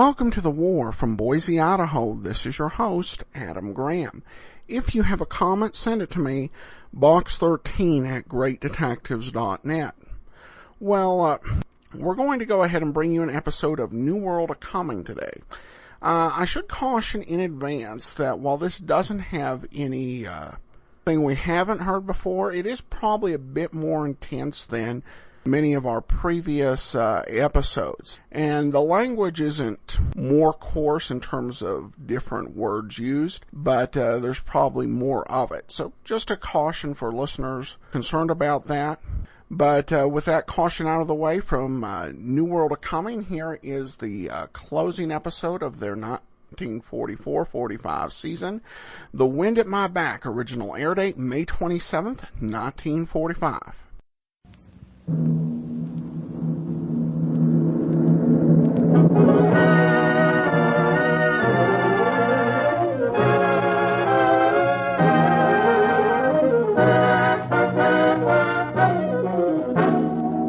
Welcome to the War from Boise, Idaho. This is your host, Adam Graham. If you have a comment, send it to me, box13@greatdetectives.net. Well, we're going to go ahead and bring you an episode of New World A-Coming today. I should caution in advance that while this doesn't have any thing we haven't heard before, it is probably a bit more intense than many of our previous episodes. And the language isn't more coarse in terms of different words used, but there's probably more of it. So just a caution for listeners concerned about that. But with that caution out of the way from New World A-Coming, here is the closing episode of their 1944-45 season. The Wind at My Back, original air date May 27th, 1945.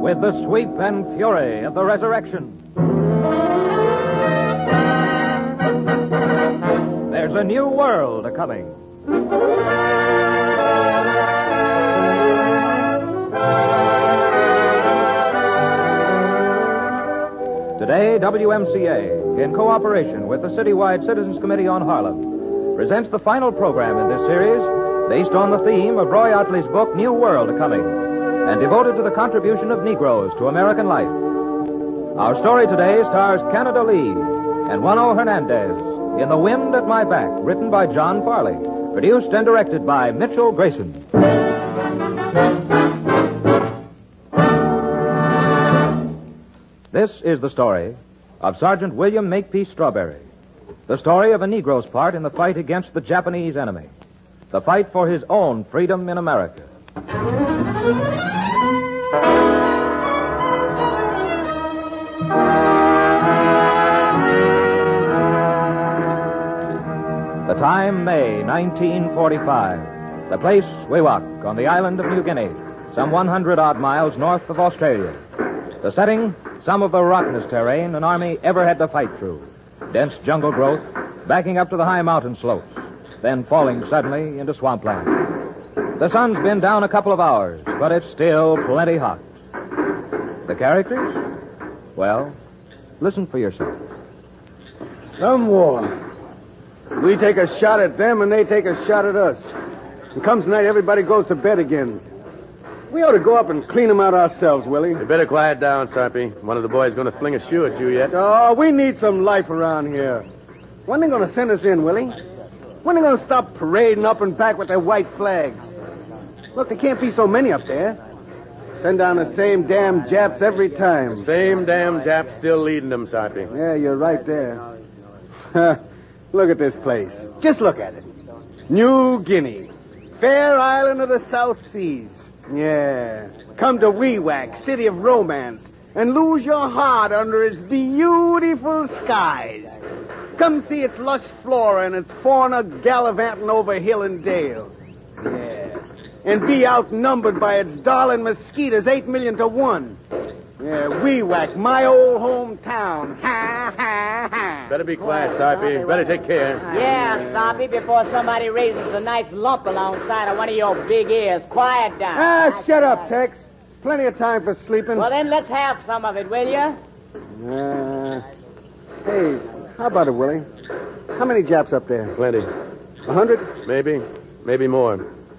With the sweep and fury of the resurrection, there's a new world a-coming. Today, WMCA, in cooperation with the Citywide Citizens Committee on Harlem, presents the final program in this series based on the theme of Roy Ottley's book, New World A-Coming, and devoted to the contribution of Negroes to American life. Our story today stars Canada Lee and Juano Hernandez in The Wind at My Back, written by John Farley, produced and directed by Mitchell Grayson. This is the story of Sergeant William Makepeace Strawberry, the story of a Negro's part in the fight against the Japanese enemy, the fight for his own freedom in America. The time, May 1945. The place, Wewak, on the island of New Guinea, some 100-odd miles north of Australia. The setting, some of the rottenest terrain an army ever had to fight through. Dense jungle growth, backing up to the high mountain slopes, then falling suddenly into swampland. The sun's been down a couple of hours, but it's still plenty hot. The characters? Well, listen for yourself. Some war. We take a shot at them, and they take a shot at us. And comes night, everybody goes to bed again. We ought to go up and clean them out ourselves, Willie. You better quiet down, Sarpy. One of the boys going to fling a shoe at you yet. Oh, we need some life around here. When they going to send us in, Willie? When they going to stop parading up and back with their white flags? Look, there can't be so many up there. Send down the same damn Japs every time. The same damn Japs still leading them, Sarpy. Yeah, you're right there. Look at this place. Just look at it. New Guinea. Fair island of the South Seas. Yeah. Come to Wewak, city of romance, and lose your heart under its beautiful skies. Come see its lush flora and its fauna gallivanting over hill and dale. Yeah. And be outnumbered by its darling mosquitoes 8 million to 1. Yeah, Wewak, my old hometown. Ha, ha, ha. Better be quiet, Sarpy. Better take care. Yeah, Soppy, before somebody raises a nice lump alongside of one of your big ears. Quiet down. Shut up, Tex. There's plenty of time for sleeping. Well, then let's have some of it, will you? Hey, how about it, Willie? How many Japs up there? Plenty. 100? Maybe more.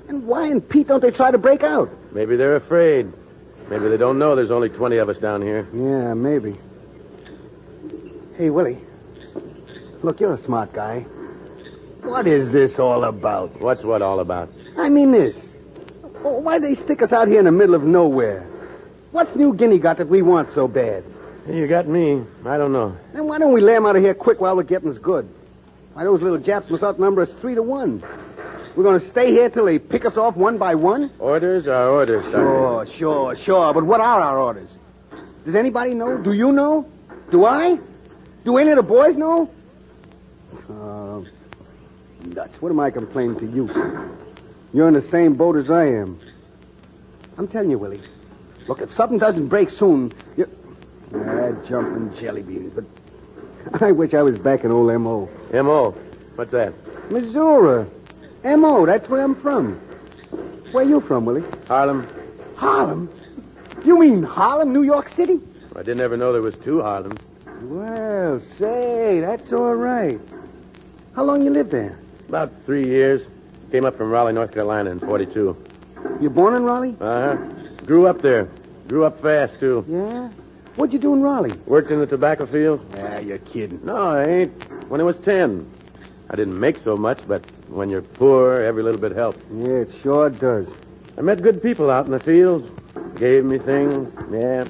And why in Pete don't they try to break out? Maybe they're afraid. Maybe they don't know there's only 20 of us down here. Yeah, maybe. Hey, Willie. Look, you're a smart guy. What is this all about? What's what all about? I mean this. Why'd they stick us out here in the middle of nowhere? What's New Guinea got that we want so bad? Hey, you got me. I don't know. Then why don't we lay them out of here quick while we're getting us good? Why, those little Japs must outnumber us 3 to 1. We're going to stay here till they pick us off one by one? Orders are orders, Sarpy. Sure. But what are our orders? Does anybody know? Do you know? Do I? Do any of the boys know? Nuts. What am I complaining to you? You're in the same boat as I am. I'm telling you, Willie. Look, if something doesn't break soon, jumping jelly beans. But I wish I was back in old M.O. M.O. What's that? Missouri. M.O., that's where I'm from. Where you from, Willie? Harlem. Harlem? You mean Harlem, New York City? I didn't ever know there was two Harlems. Well, say, that's all right. How long you lived there? About 3 years. Came up from Raleigh, North Carolina in 42. You born in Raleigh? Uh-huh. Grew up there. Grew up fast, too. Yeah? What'd you do in Raleigh? Worked in the tobacco fields. Ah, you're kidding. No, I ain't. When I was 10. I didn't make so much, but when you're poor, every little bit helps. Yeah, it sure does. I met good people out in the fields. Gave me things. Yeah.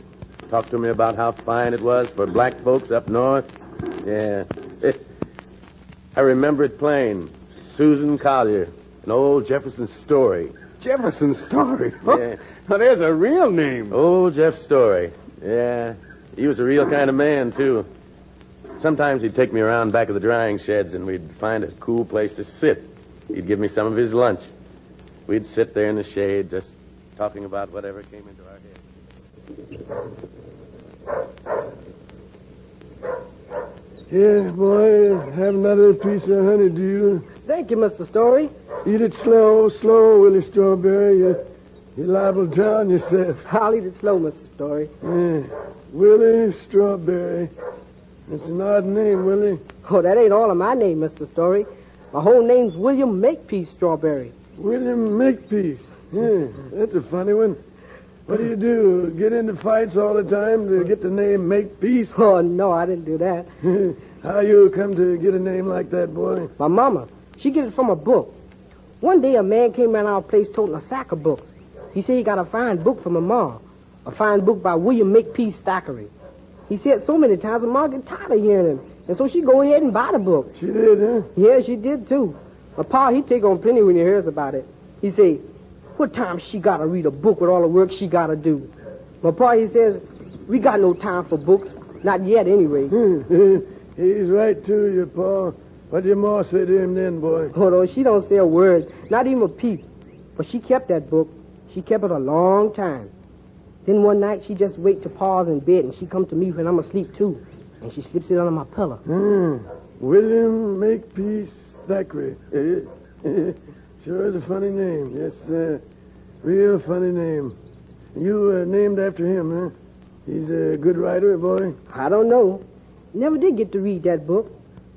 Talked to me about how fine it was for black folks up north. Yeah. I remember it plain. Susan Collier. An old Jefferson Story. Jefferson Story? Yeah. Oh, there's a real name. Old Jeff Story. Yeah. He was a real kind of man, too. Sometimes he'd take me around back of the drying sheds and we'd find a cool place to sit. He'd give me some of his lunch. We'd sit there in the shade just talking about whatever came into our heads. Here, boy, have another piece of honeydew. Thank you, Mr. Story. Eat it slow, Willie Strawberry. You're liable to drown yourself. I'll eat it slow, Mr. Story. Yeah. Willie Strawberry. That's an odd name, Willie. Oh, that ain't all of my name, Mr. Story. My whole name's William Makepeace Strawberry. William Makepeace. Yeah, that's a funny one. What do? Get into fights all the time to get the name Makepeace? Oh, no, I didn't do that. How you come to get a name like that, boy? My mama, she get it from a book. One day a man came around our place toting a sack of books. He said he got a fine book from my ma. A fine book by William Makepeace Thackeray. He said so many times that Ma get tired of hearing him. And so she go ahead and buy the book. She did, huh? Yeah, she did, too. My pa, he take on plenty when he hears about it. He say, what time she got to read a book with all the work she got to do? My pa, he says, we got no time for books. Not yet, anyway. He's right, too, your pa. What did your ma say to him then, boy? Oh, no, she don't say a word. Not even a peep. But she kept that book. She kept it a long time. Then one night, she just wait to pa's in bed, and she come to me when I'm asleep, too. And she slips it under my pillow. William Makepeace Thackeray. Sure is a funny name. Yes, real funny name. You named after him, huh? He's a good writer, boy? I don't know. Never did get to read that book.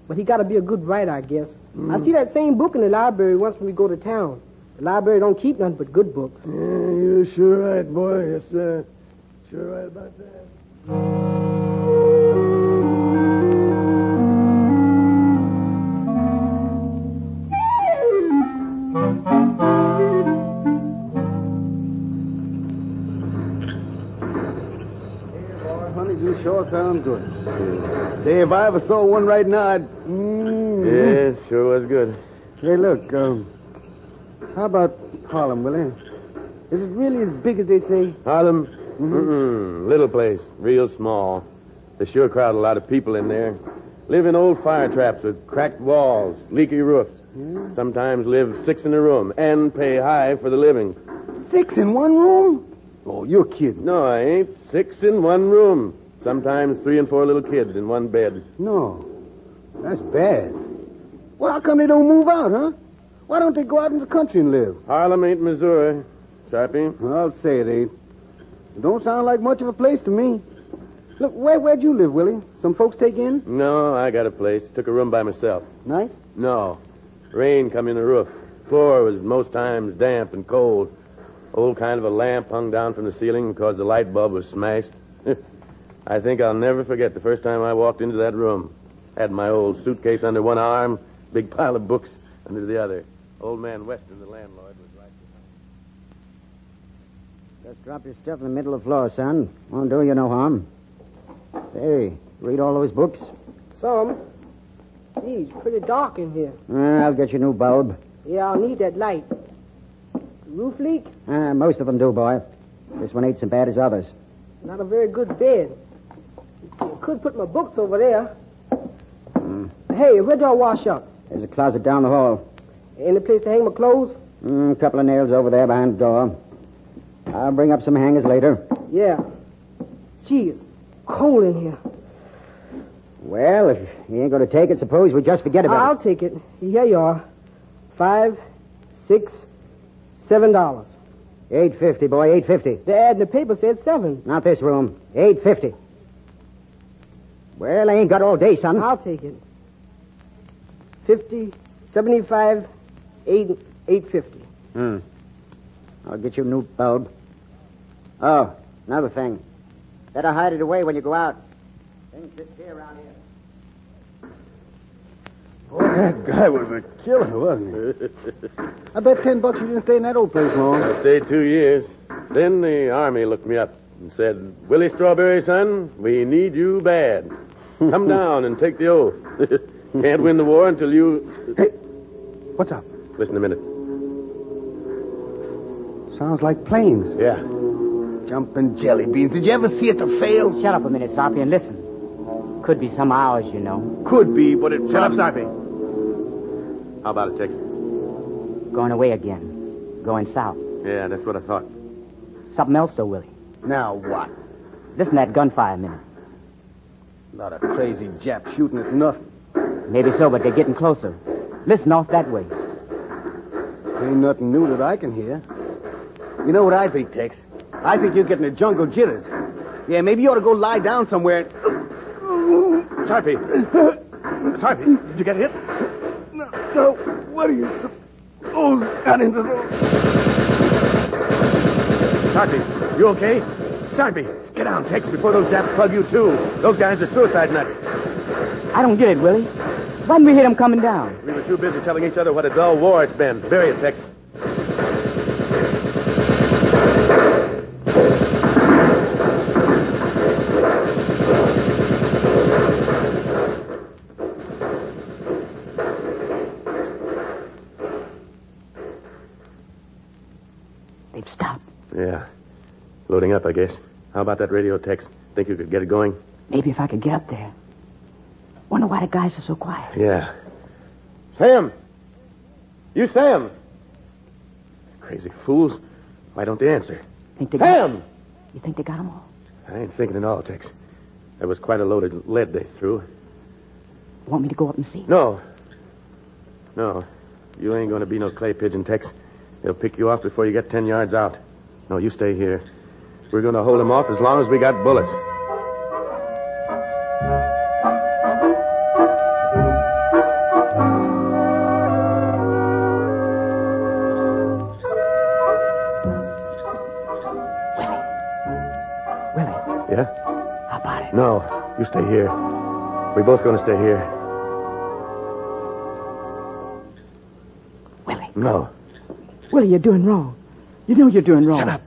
But he got to be a good writer, I guess. I see that same book in the library once when we go to town. The library don't keep nothing but good books. Yeah, you're sure right, boy. Yes, sure right about that. Honeydew sure sounds good. Say, if I ever saw one right now, I'd... Yeah, sure was good. Hey, look, how about Harlem, Willie? Is it really as big as they say? Harlem? Little place. Real small. They sure crowd a lot of people in there. Live in old fire traps with cracked walls, leaky roofs. Yeah. Sometimes live 6 in a room and pay high for the living. 6 in one room? Oh, you're kidding. No, I ain't. 6 in one room. Sometimes 3 and 4 little kids in one bed. No. That's bad. Well, how come they don't move out, huh? Why don't they go out in the country and live? Harlem ain't Missouri, Sharpie. I'll say it ain't. It don't sound like much of a place to me. Look, where'd you live, Willie? Some folks take you in? No, I got a place. Took a room by myself. Nice? No. Rain come in the roof. Floor was most times damp and cold. Old kind of a lamp hung down from the ceiling because the light bulb was smashed. I think I'll never forget the first time I walked into that room. Had my old suitcase under one arm, big pile of books under the other. Old man Weston, the landlord, was right behind. Just drop your stuff in the middle of the floor, son. Won't do you no harm. Hey, read all those books? Some. Geez, pretty dark in here. I'll get you a new bulb. Yeah, I'll need that light. Roof leak? Most of them do, boy. This one ain't so bad as others. Not a very good bed. I could put my books over there. Hey, where do I wash up? There's a closet down the hall. Any place to hang my clothes? A couple of nails over there behind the door. I'll bring up some hangers later. Yeah. Gee, it's cold in here. Well, if you ain't going to take it, suppose we just forget about I'll it. take it. Here you are. $5, $6, $7. $8.50, boy, $8.50. The ad in the paper said 7. Not this room. $8.50. Well, I ain't got all day, son. I'll take it. 50, 75, 8.50. I'll get you a new bulb. Oh, another thing. Better hide it away when you go out. Things disappear around here. Boy, that guy was a killer, wasn't he? I bet $10 you didn't stay in that old place long. I stayed 2 years. Then the Army looked me up and said, Willie Strawberry, son, we need you bad. Come down and take the oath. Can't win the war until you... Hey, what's up? Listen a minute. Sounds like planes. Yeah. Jumping jelly beans. Did you ever see it to fail? Shut up a minute, Soppy, and listen. Could be some hours, you know. Could be, but it... Shut up, Sarpy. How about it, Tex? Going away again. Going south. Yeah, that's what I thought. Something else, though, Willie. Now what? Listen to that gunfire a minute. A lot of crazy Japs shooting at nothing. Maybe so, but they're getting closer. Listen off that way. Ain't nothing new that I can hear. You know what I think, Tex? I think you're getting the jungle jitters. Yeah, maybe you ought to go lie down somewhere. Sarpy. Sarpy, did you get hit? No, what do you suppose got into those? Sarpy, you okay? Sarpy, get down, Tex, before those Japs plug you, too. Those guys are suicide nuts. I don't get it, Willie. Why didn't we hit him coming down? We were too busy telling each other what a dull war it's been. Bury it, Tex. They've stopped. Yeah. Loading up, I guess. How about that radio, Tex? Think you could get it going? Maybe if I could get up there. Wonder why the guys are so quiet. Yeah. Sam! You Sam! Crazy fools. Why don't they answer? Think they Sam! You think they got them all? I ain't thinking at all, Tex. That was quite a load of lead they threw. Want me to go up and see? No. No. You ain't going to be no clay pigeon, Tex. They'll pick you off before you get 10 yards out. No, you stay here. We're going to hold them off as long as we got bullets. Willie. Yeah? How about it? No, you stay here. We're both going to stay here. Willie. No. Willie, you're doing wrong. You know you're doing wrong. Shut up.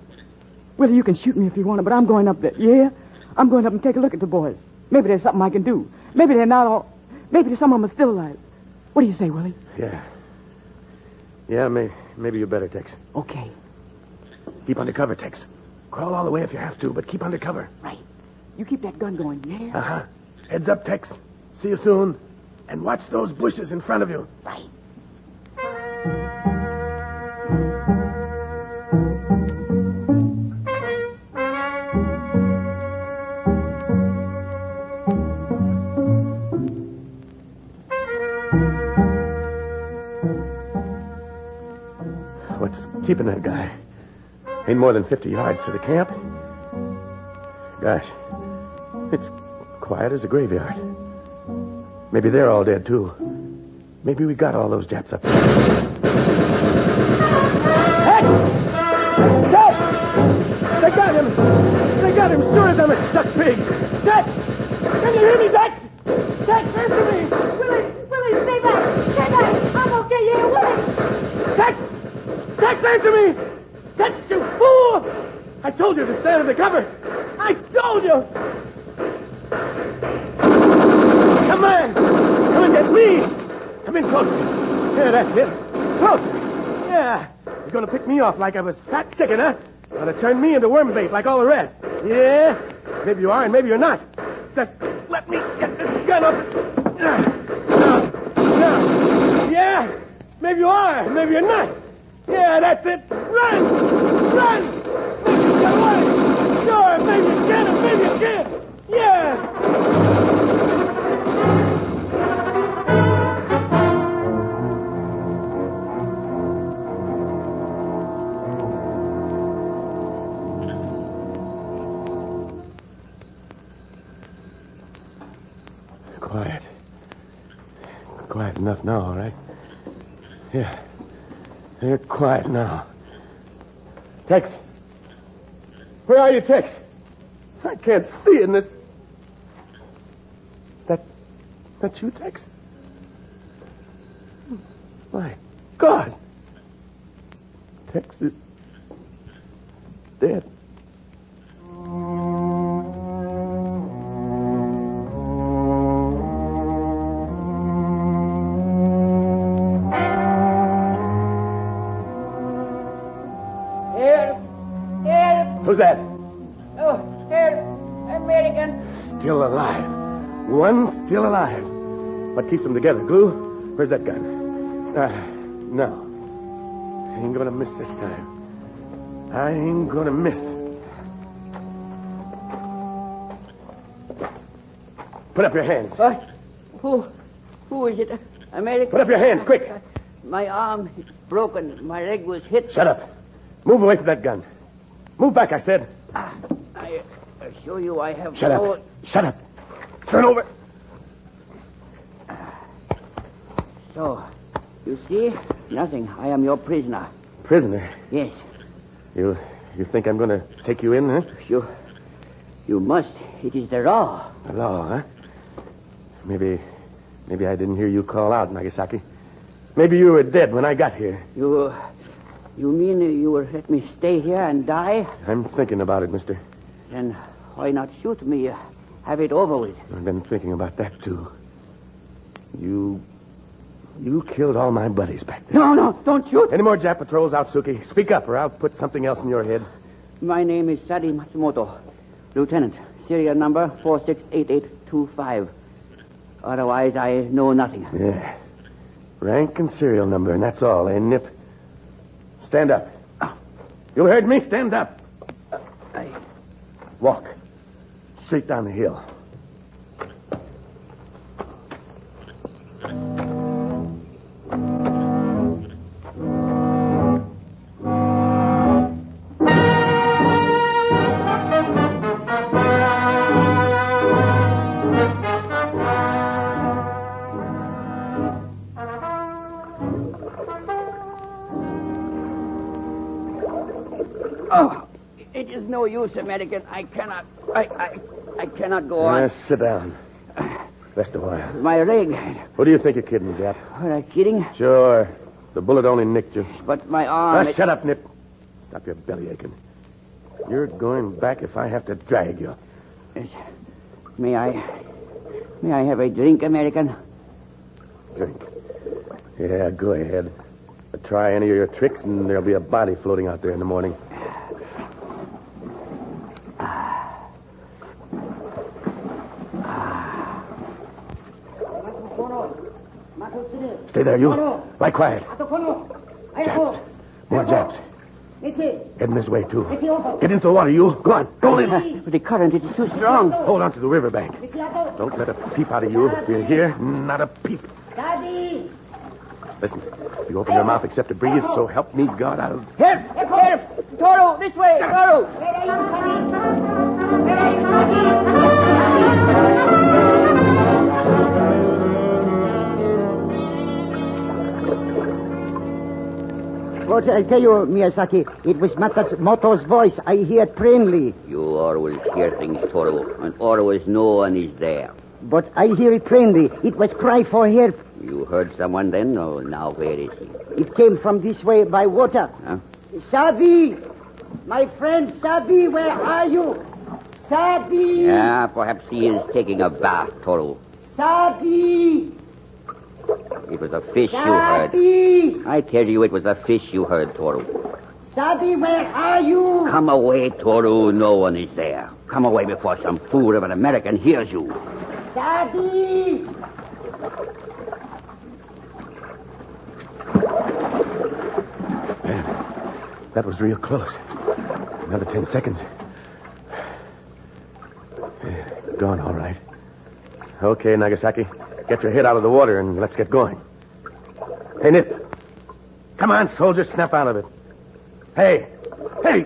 Willie, you can shoot me if you want to, but I'm going up there. Yeah? I'm going up and take a look at the boys. Maybe there's something I can do. Maybe they're not all... Maybe some of them are still alive. What do you say, Willie? Yeah. Yeah, maybe you better, Tex. Okay. Keep under cover, Tex. Crawl all the way if you have to, but keep under cover. Right. You keep that gun going, yeah? Uh-huh. Heads up, Tex. See you soon. And watch those bushes in front of you. Right. What's keeping that guy? Ain't more than 50 yards to the camp. Gosh, it's quiet as a graveyard. Maybe they're all dead, too. Maybe we got all those Japs up there. Tex! Tex! They got him! They got him, sure as I'm a stuck pig! Tex! Can you hear me, Tex? Tex, answer me! Willie, stay back! Stay back! I'm okay, yeah, Willie! Tex! Tex, answer me! Tex, you fool! I told you to stand under cover! I told you! Come on! Come and get me! Come in closer. Yeah, that's it. Closer. Yeah. You're going to pick me off like I was fat chicken, huh? Going to turn me into worm bait like all the rest. Yeah? Maybe you are and maybe you're not. Just let me get this gun up. No. Yeah? Maybe you are, maybe you're not. Yeah, that's it. Run! Run! Maybe you get away. Sure, maybe you can and maybe you can't. Yeah! enough now, all right? Yeah. They're quiet now. Tex. Where are you, Tex? I can't see in this. That's you, Tex? My God. Tex is dead. Who's that? Oh, here, American. Still alive. One still alive. What keeps them together? Glue? Where's that gun? No. I ain't gonna miss this time. I ain't gonna miss. Put up your hands. What? Who is it? American? Put up your hands, quick. My arm is broken. My leg was hit. Shut up. Move away from that gun. Move back, I said. I assure you I have Shut no... up. Shut up. Turn over. So, you see? Nothing. I am your prisoner. Prisoner? Yes. You think I'm going to take you in, huh? You must. It is the law. The law, huh? Maybe I didn't hear you call out, Nagasaki. Maybe you were dead when I got here. You mean you will let me stay here and die? I'm thinking about it, mister. Then why not shoot me? Have it over with. I've been thinking about that, too. You killed all my buddies back there. No, don't shoot. Any more Jap patrols out, Suki? Speak up, or I'll put something else in your head. My name is Sadi Matsumoto. Lieutenant. Serial number 468825. Otherwise, I know nothing. Yeah. Rank and serial number, and that's all, eh, Nip? Stand up. You heard me? Stand up. Walk. Straight down the hill. Oh, it is no use, American. I cannot go on. Sit down. Rest a while. My leg. Who do you think you're kidding, Jap? Are you kidding? Sure. The bullet only nicked you. But my arm... Shut up, Nip. Stop your belly aching. You're going back if I have to drag you. Yes. May I have a drink, American? Drink? Yeah, go ahead. But try any of your tricks and there'll be a body floating out there in the morning. Stay there, you. Lie quiet. Japs. More Japs. Heading this way, too. Get into the water, you. Go on. Go in. The current is too strong. Hold on to the riverbank. Don't let a peep out of you. You hear? Not a peep. Daddy! Listen, if you open your mouth except to breathe, so help me God, I'll... Help! Toro, this way, Toro! Where are you, Sonny? Where are you, Sonny? But I tell you, Miyazaki, it was Matsumoto's voice. I hear it plainly. You always hear things, Toro, and always no one is there. But I hear it plainly. It was cry for help. You heard someone then? Oh, now where is he? It came from this way by water. Huh? Sadi! My friend Sadi, where are you? Sadi! Yeah, perhaps he is taking a bath, Toro. Sadi! It was a fish Sadi! you heard. I tell you, it was a fish you heard, Toro. Sadi, where are you? Come away, Toro. No one is there. Come away before some fool of an American hears you. Sadi! Man, that was real close. Another 10 seconds. Yeah, gone, all right. Okay, Nagasaki. Get your head out of the water and let's get going. Hey, Nip. Come on, soldier. Snap out of it. Hey. Hey.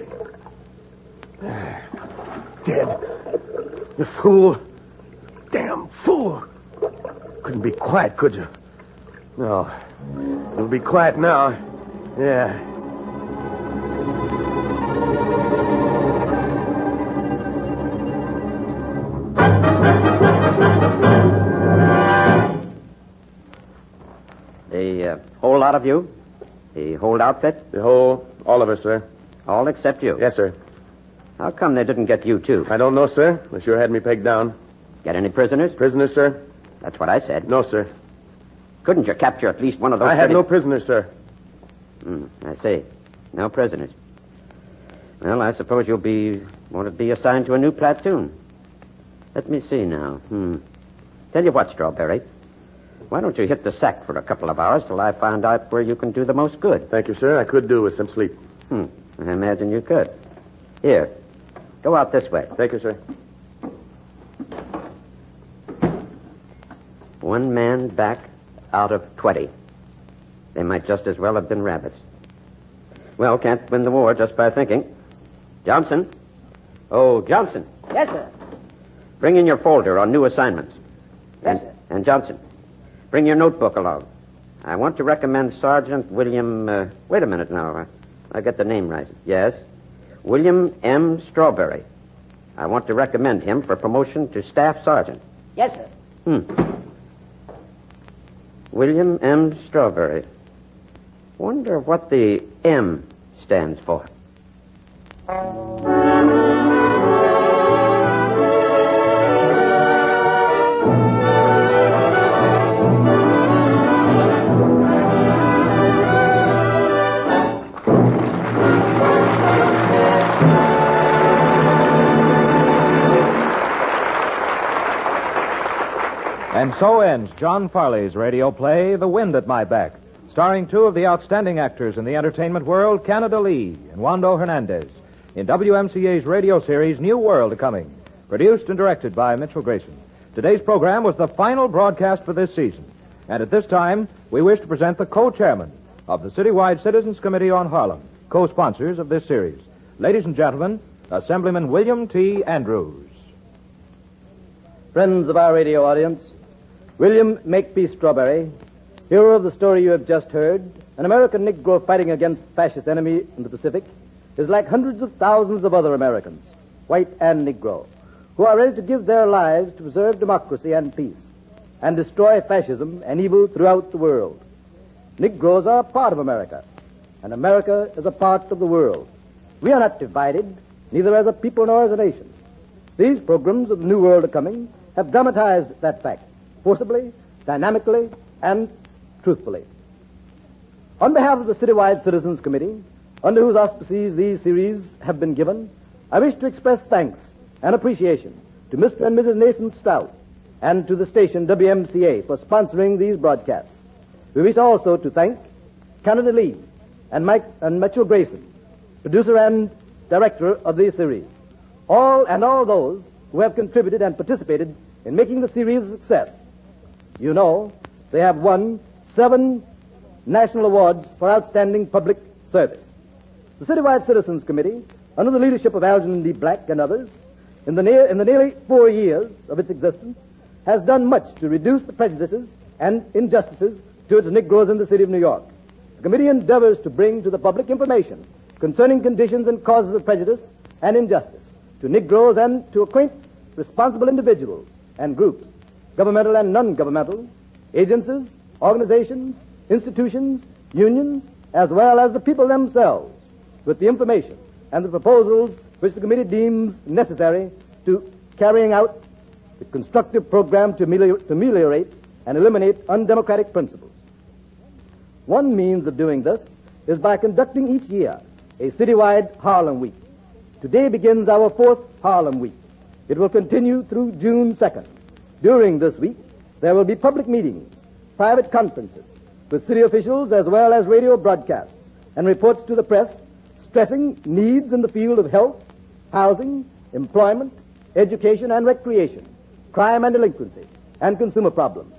Dead. You fool. Damn fool. Couldn't be quiet, could you? No. It'll be quiet now. Yeah. The whole lot of you? The whole outfit? All of us, sir. All except you? Yes, sir. How come they didn't get you, too? I don't know, sir. They sure had me pegged down. Get any prisoners? Prisoners, sir? That's what I said. No, sir. Couldn't you capture at least one of those? I had no prisoners, sir. I see. No prisoners. Well, I suppose you'll want to be assigned to a new platoon. Let me see now. Tell you what, Strawberry. Why don't you hit the sack for a couple of hours till I find out where you can do the most good? Thank you, sir. I could do with some sleep. I imagine you could. Here. Go out this way. Thank you, sir. One man back out of 20. They might just as well have been rabbits. Well, can't win the war just by thinking. Johnson. Oh, Johnson. Yes, sir. Bring in your folder on new assignments. Yes, sir. And Johnson, bring your notebook along. I want to recommend Sergeant William... wait a minute now. I get the name right. Yes. William M. Strawberry. I want to recommend him for promotion to staff sergeant. Yes, sir. William M. Strawberry. Wonder what the M stands for. And so ends John Farley's radio play, The Wind at My Back, starring two of the outstanding actors in the entertainment world, Canada Lee and Wando Hernandez, in WMCA's radio series New World Coming, produced and directed by Mitchell Grayson. Today's program was the final broadcast for this season, and at this time, we wish to present the co-chairman of the Citywide Citizens Committee on Harlem, co-sponsors of this series. Ladies and gentlemen, Assemblyman William T. Andrews. Friends of our radio audience, William Makepeace Strawberry, hero of the story you have just heard, an American Negro fighting against fascist enemy in the Pacific, is like hundreds of thousands of other Americans, white and Negro, who are ready to give their lives to preserve democracy and peace, and destroy fascism and evil throughout the world. Negroes are a part of America, and America is a part of the world. We are not divided, neither as a people nor as a nation. These programs of the New World Coming have dramatized that fact, forcibly, dynamically, and truthfully. On behalf of the Citywide Citizens Committee, under whose auspices these series have been given, I wish to express thanks and appreciation to Mr. and Mrs. Nathan Strauss and to the station WMCA for sponsoring these broadcasts. We wish also to thank Canada Lee and Mitchell Grayson, producer and director of these series, all those who have contributed and participated in making the series a success. You know, they have won 7 national awards for outstanding public service. The Citywide Citizens Committee, under the leadership of Algernon D. Black and others, in the nearly 4 years of its existence, has done much to reduce the prejudices and injustices towards Negroes in the city of New York. The committee endeavors to bring to the public information concerning conditions and causes of prejudice and injustice to Negroes and to acquaint responsible individuals and groups, governmental and non-governmental, agencies, organizations, institutions, unions, as well as the people themselves, with the information and the proposals which the committee deems necessary to carrying out the constructive program to ameliorate and eliminate undemocratic principles. One means of doing this is by conducting each year a citywide Harlem Week. Today begins our 4th Harlem Week. It will continue through June 2nd. During this week, there will be public meetings, private conferences with city officials as well as radio broadcasts and reports to the press stressing needs in the field of health, housing, employment, education and recreation, crime and delinquency, and consumer problems.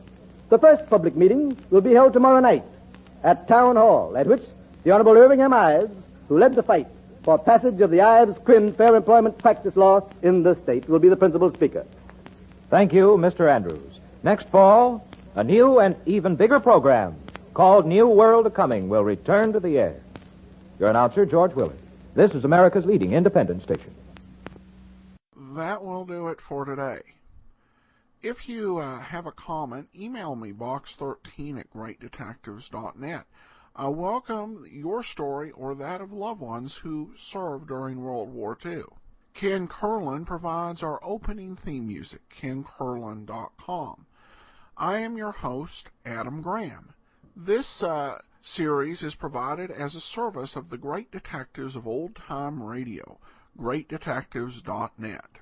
The first public meeting will be held tomorrow night at Town Hall, at which the Honorable Irving M. Ives, who led the fight for passage of the Ives-Quinn Fair Employment Practice Law in the state, will be the principal speaker. Thank you, Mr. Andrews. Next fall, a new and even bigger program called New World A Coming will return to the air. Your announcer, George Willard. This is America's leading independent station. That will do it for today. If you have a comment, email me, box13@greatdetectives.net. I welcome your story or that of loved ones who served during World War II. Ken Curlin provides our opening theme music, kencurlin.com. I am your host, Adam Graham. This series is provided as a service of the Great Detectives of Old Time Radio, greatdetectives.net.